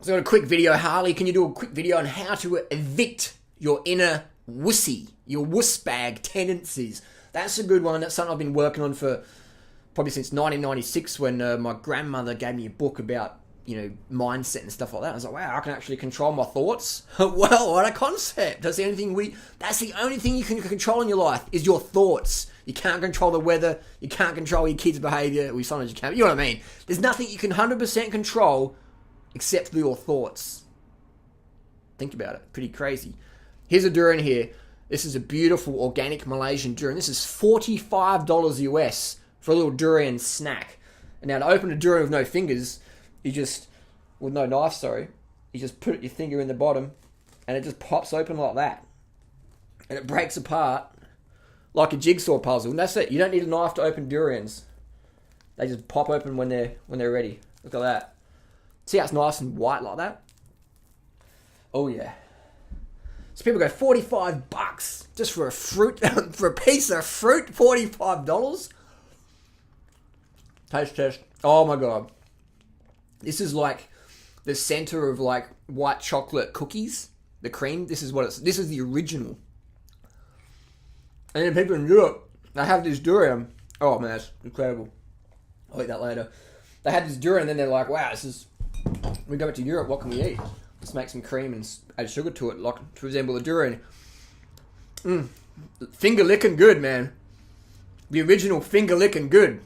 So I got a quick video. Harley, can you do a quick video on how to evict your inner wussy, your wussbag tendencies? That's a good one. That's something I've been working on for probably since 1996 when my grandmother gave me a book about, mindset and stuff like that. I was like, wow, I can actually control my thoughts. Well, what a concept. That's the only thing you can control in your life is your thoughts. You can't control the weather. You can't control your kids' behavior. Well, sometimes you can. You know what I mean? There's nothing you can 100% control except for your thoughts. Think about it. Pretty crazy. Here's a durian here. This is a beautiful organic Malaysian durian. This is $45 US for a little durian snack. And now to open a durian with no fingers, with no knife, you just put your finger in the bottom and it just pops open like that. And it breaks apart like a jigsaw puzzle. And that's it. You don't need a knife to open durians. They just pop open when they're ready. Look at that. See how it's nice and white like that? Oh yeah. So people go $45 just for a fruit, for a piece of fruit, $45. Taste test. Oh my god. This is like the center of like white chocolate cookies. The cream. This is the original. And then people in Europe, they have this durian. Oh man, that's incredible. I'll eat that later. They had this durian and then they're like, wow, we go back to Europe, what can we eat? Let's make some cream and add sugar to it, like to resemble a durian. Finger licking good, man. The original finger licking good.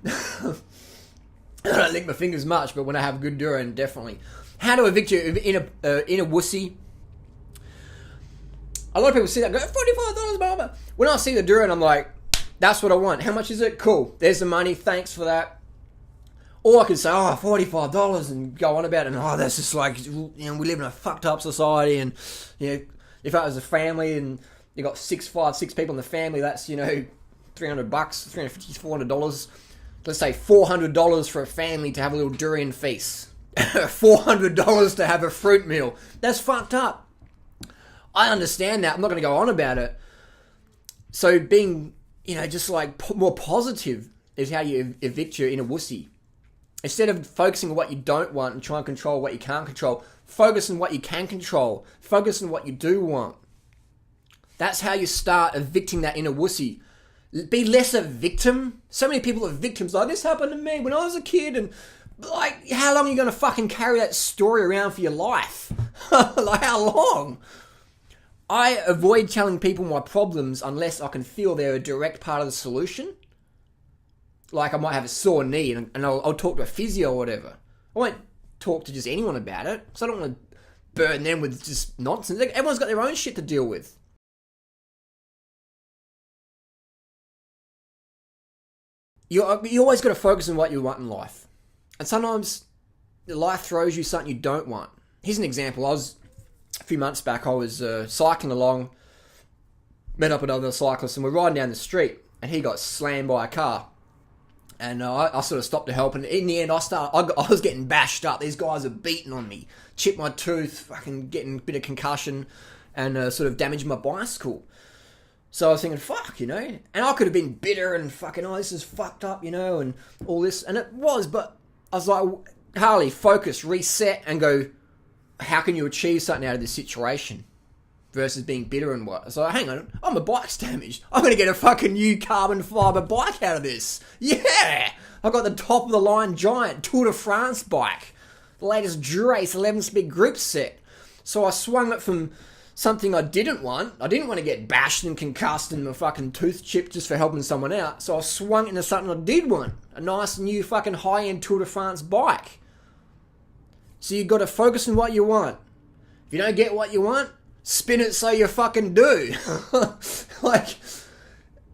I don't lick my fingers much, but when I have good durian, definitely. How to evict your inner wussy? A lot of people see that and go, $45, blah, blah. When I see the durian, I'm like, that's what I want. How much is it? Cool. There's the money. Thanks for that. Or I could say, $45 and go on about it. And, that's just like, we live in a fucked up society. And, if I was a family and you got six people in the family, that's, $300, $350, $400. Let's say $400 for a family to have a little durian feast. $400 to have a fruit meal. That's fucked up. I understand that. I'm not going to go on about it. So being, just like more positive is how you evict your inner wussy. Instead of focusing on what you don't want and trying to control what you can't control, focus on what you can control. Focus on what you do want. That's how you start evicting that inner wussy. Be less a victim. So many people are victims. Like, this happened to me when I was a kid. And, like, how long are you going to fucking carry that story around for your life? Like, how long? I avoid telling people my problems unless I can feel they're a direct part of the solution. Like, I might have a sore knee and I'll talk to a physio or whatever. I won't talk to just anyone about it. So I don't want to burden them with just nonsense. Like, everyone's got their own shit to deal with. You always got to focus on what you want in life. And sometimes life throws you something you don't want. Here's an example. A few months back, I was cycling along, met up with another cyclist, and we're riding down the street, and he got slammed by a car. And I sort of stopped to help, and in the end, I was getting bashed up. These guys are beating on me, chipped my tooth, fucking getting a bit of concussion, and sort of damaged my bicycle. So I was thinking, fuck, and I could have been bitter and fucking, this is fucked up, and all this, and it was, but I was like, Harley, focus, reset, and go, how can you achieve something out of this situation? Versus being bitter and what? So hang on, my bike's damaged. I'm going to get a fucking new carbon fibre bike out of this. Yeah! I got the top of the line giant Tour de France bike. The latest Dura-Ace 11-speed grip set. So I swung it from something I didn't want. I didn't want to get bashed and concussed and my fucking tooth chipped just for helping someone out. So I swung it into something I did want. A nice new fucking high-end Tour de France bike. So you've got to focus on what you want. If you don't get what you want, spin it so you fucking do. Like,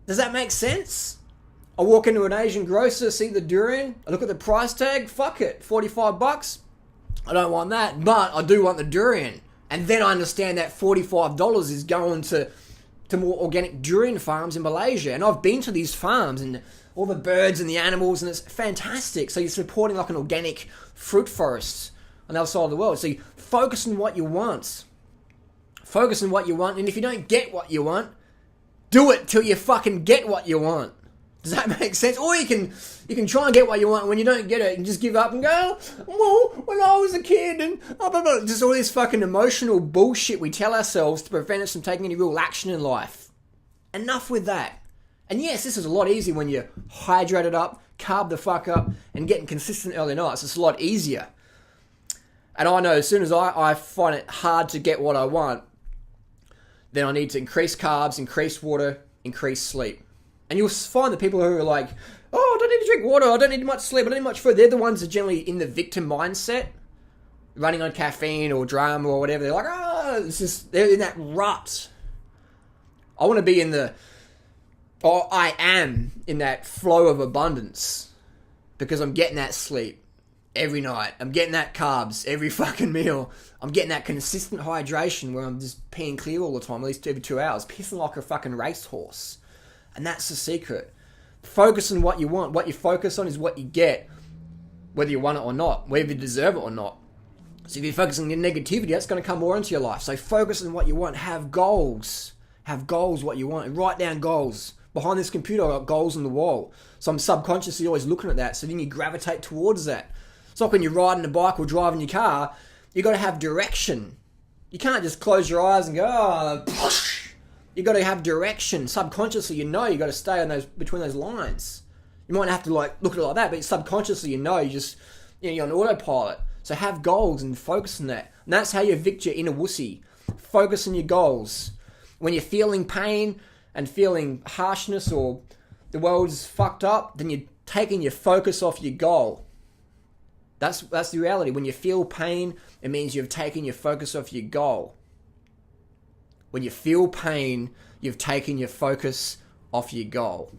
does that make sense? I walk into an Asian grocer, see the durian, I look at the price tag, fuck it, $45. I don't want that, but I do want the durian. And then I understand that $45 is going to more organic durian farms in Malaysia. And I've been to these farms and all the birds and the animals, and it's fantastic. So you're supporting like an organic fruit forest on the other side of the world. So you focus on what you want. Focus on what you want, and if you don't get what you want, do it till you fucking get what you want. Does that make sense? Or you can try and get what you want, and when you don't get it, you can just give up and go, well, when I was a kid, and blah, blah, blah. Just all this fucking emotional bullshit we tell ourselves to prevent us from taking any real action in life. Enough with that. And yes, this is a lot easier when you're hydrated up, carb the fuck up, and getting consistent early nights. It's a lot easier. And I know as soon as I find it hard to get what I want, then I need to increase carbs, increase water, increase sleep. And you'll find the people who are like, oh, I don't need to drink water, I don't need much sleep, I don't need much food. They're the ones that are generally in the victim mindset, running on caffeine or drama or whatever. They're like, oh, it's just, they're in that rut. I want to be I am in that flow of abundance because I'm getting that sleep every night. I'm getting that carbs every fucking meal. I'm getting that consistent hydration where I'm just peeing clear all the time, at least every 2 hours, pissing like a fucking racehorse. And that's the secret. Focus on what you want. What you focus on is what you get, whether you want it or not, whether you deserve it or not. So if you focus on your negativity, that's going to come more into your life. So focus on what you want. Have goals. Have goals, what you want. And write down goals. Behind this computer, I've got goals on the wall. So I'm subconsciously always looking at that. So then you gravitate towards that. It's like when you're riding a bike or driving your car, you got to have direction. You can't just close your eyes and go, oh, you got to have direction. Subconsciously, you know you got to stay on between those lines. You might have to look at it like that, but subconsciously, you know you're on autopilot. So have goals and focus on that. And that's how you evict your inner wussy. Focus on your goals. When you're feeling pain and feeling harshness or the world's fucked up, then you're taking your focus off your goal. That's the reality. When you feel pain, it means you've taken your focus off your goal. When you feel pain, you've taken your focus off your goal.